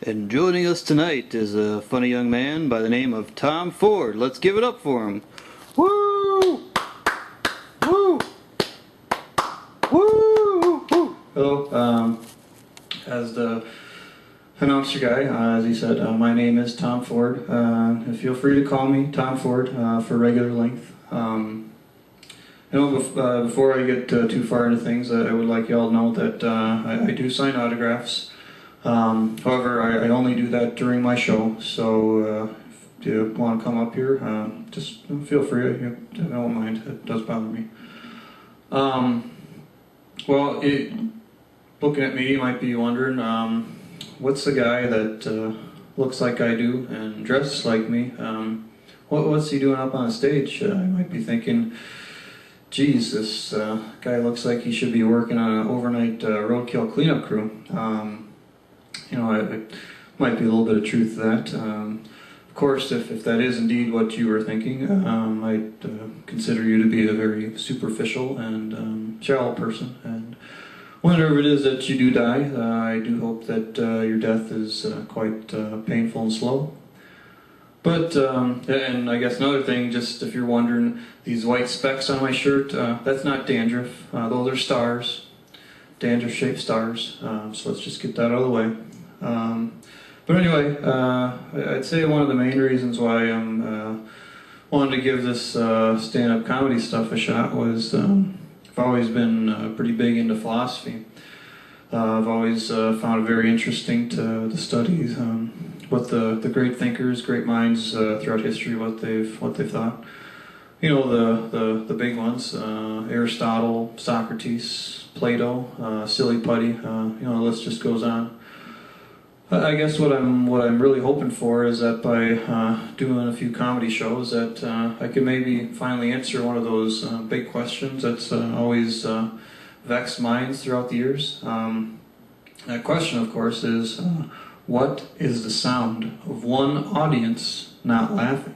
And joining us tonight is a funny young man by the name of Tom Ford. Let's give it up for him. Woo! Woo! Woo! Woo! Hello, as the announcer guy, as he said, my name is Tom Ford. Feel free to call me Tom Ford for regular length. Before I get too far into things, I would like y'all to know that I do sign autographs. However, I only do that during my show, so if you want to come up here, just feel free. I don't mind. It does bother me. Looking at me, you might be wondering, what's the guy that looks like I do and dresses like me? What's he doing up on stage? I might be thinking, geez, this guy looks like he should be working on an overnight roadkill cleanup crew. It might be a little bit of truth to that. Of course, if that is indeed what you were thinking, I'd consider you to be a very superficial and shallow person. And whenever it is that you do die, I do hope that your death is quite painful and slow. But, and I guess another thing, just if you're wondering, these white specks on my shirt, that's not dandruff. Those are stars, dandruff-shaped stars. So let's just get that out of the way. But anyway, I'd say one of the main reasons why I'm wanted to give this stand-up comedy stuff a shot was I've always been pretty big into philosophy. I've always found it very interesting to study what the great thinkers, great minds throughout history, what they've thought. You know, the big ones: Aristotle, Socrates, Plato, Silly Putty. The list just goes on. I guess what I'm really hoping for is that by doing a few comedy shows, that I could maybe finally answer one of those big questions that's always vexed minds throughout the years. That question, of course, is what is the sound of one audience not laughing?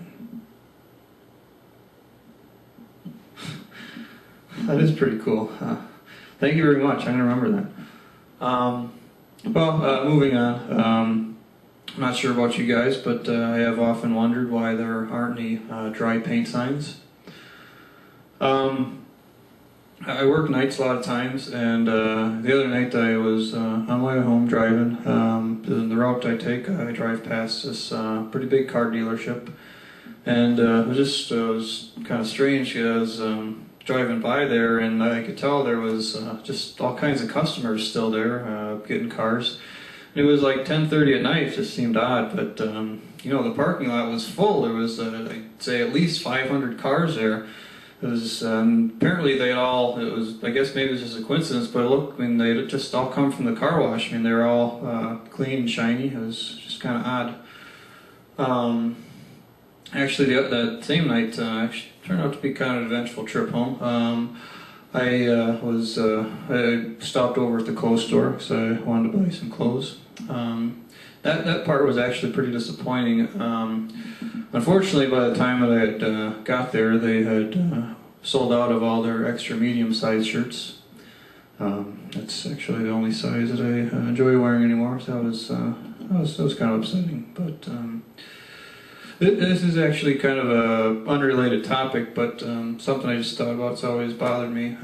That is pretty cool. Thank you very much. I'm going to remember that. Moving on. I'm not sure about you guys, but I have often wondered why there aren't any dry paint signs. I work nights a lot of times, and the other night I was on my way home driving. The route I take, I drive past this pretty big car dealership, and it was kind of strange because driving by there, and I could tell there was just all kinds of customers still there getting cars. And it was like 10:30 at night. It just seemed odd, but the parking lot was full. There was I'd say at least 500 cars there. It was apparently they all. It was, I guess maybe it was just a coincidence, but look, I mean, they just all come from the car wash. I mean, they were all clean and shiny. It was just kind of odd. Actually, that same night turned out to be kind of an eventful trip home. I stopped over at the clothes store because I wanted to buy some clothes. That part was actually pretty disappointing. Unfortunately, by the time that I had got there, they had sold out of all their extra medium-sized shirts. That's actually the only size that I enjoy wearing anymore. So that was kind of upsetting, but. This is actually kind of a unrelated topic, but something I just thought about. It's always bothered me.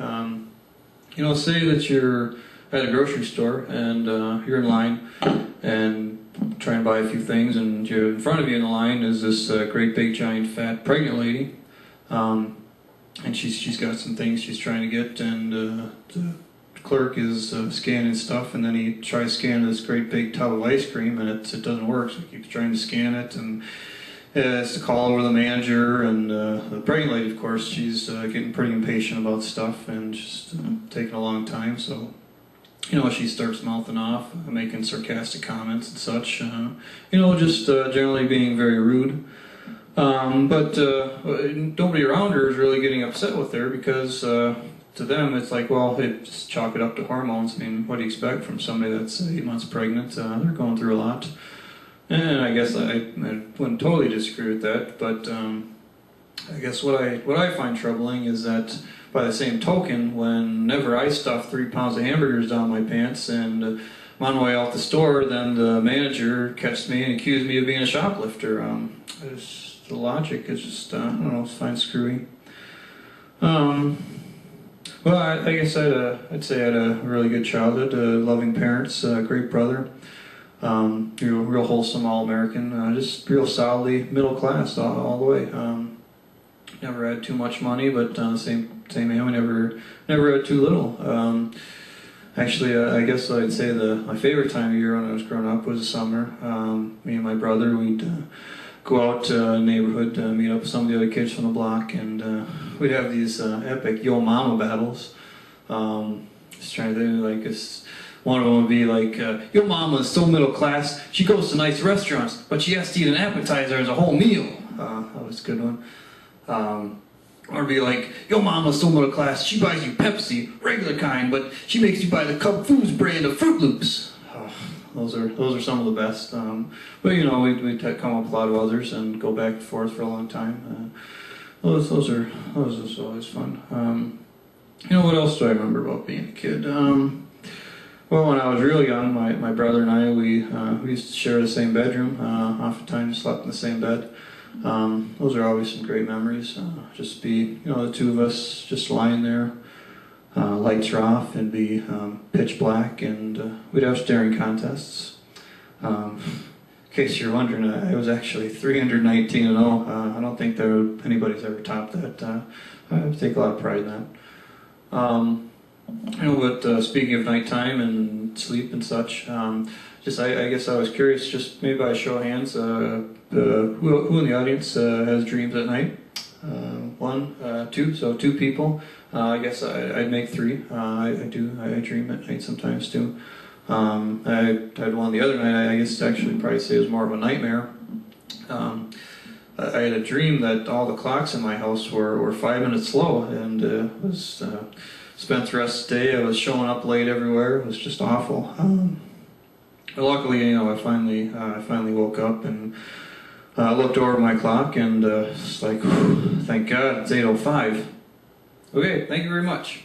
Say that you're at a grocery store and you're in line and trying to buy a few things, and in front of you in the line is this great big giant fat pregnant lady, and she's got some things she's trying to get, and the clerk is scanning stuff, and then he tries scanning this great big tub of ice cream, and it doesn't work, so he keeps trying to scan it, and has to call over the manager, and the pregnant lady, of course, she's getting pretty impatient about stuff and just taking a long time. So, she starts mouthing off, making sarcastic comments and such. Just generally being very rude. But nobody around her is really getting upset with her because to them it's like, well, they just chalk it up to hormones. I mean, what do you expect from somebody that's 8 months pregnant? They're going through a lot. And I guess I wouldn't totally disagree with that, but I guess what I find troubling is that by the same token, whenever I stuff 3 pounds of hamburgers down my pants and I'm on my way out the store, then the manager catches me and accuses me of being a shoplifter. The logic is just, I don't know, it's fine screwy. Well, I guess I'd say I had a really good childhood, loving parents, great brother, real wholesome, all-American, just real solidly middle class all the way. Never had too much money, but same way, we never had too little. Actually, I guess I'd say my favorite time of year when I was growing up was the summer. Me and my brother, we'd go out to the neighborhood, meet up with some of the other kids from the block, and we'd have these epic Yo Mama battles. Just trying to think, like, one of them would be like, Yo Mama is so middle class, she goes to nice restaurants, but she has to eat an appetizer as a whole meal. That was a good one. Or be like, Yo Mama's so middle class, she buys you Pepsi, regular kind, but she makes you buy the Cub Foods brand of Fruit Loops. Those are some of the best. But you know, we'd come up with a lot of others and go back and forth for a long time. Those are always fun. You know, what else do I remember about being a kid? Well, when I was real young, my brother and I, we used to share the same bedroom. Oftentimes slept in the same bed. Those are always some great memories. Just be, you know, the two of us just lying there. Lights are off and be pitch black, and we'd have staring contests. In case you're wondering, I was actually 319-0. I don't think anybody's ever topped that. I take a lot of pride in that. You know, but speaking of nighttime and sleep and such, I guess I was curious, just maybe by a show of hands, who in the audience has dreams at night? One, two, so two people. I guess I'd make three. I dream at night sometimes too. I had one the other night. I guess actually probably say it was more of a nightmare. I had a dream that all the clocks in my house were 5 minutes slow, and was spent the rest of the day. I was showing up late everywhere. It was just awful. But luckily, you know, I finally woke up and looked over my clock, and it's like, thank God, it's 8:05. Okay, thank you very much.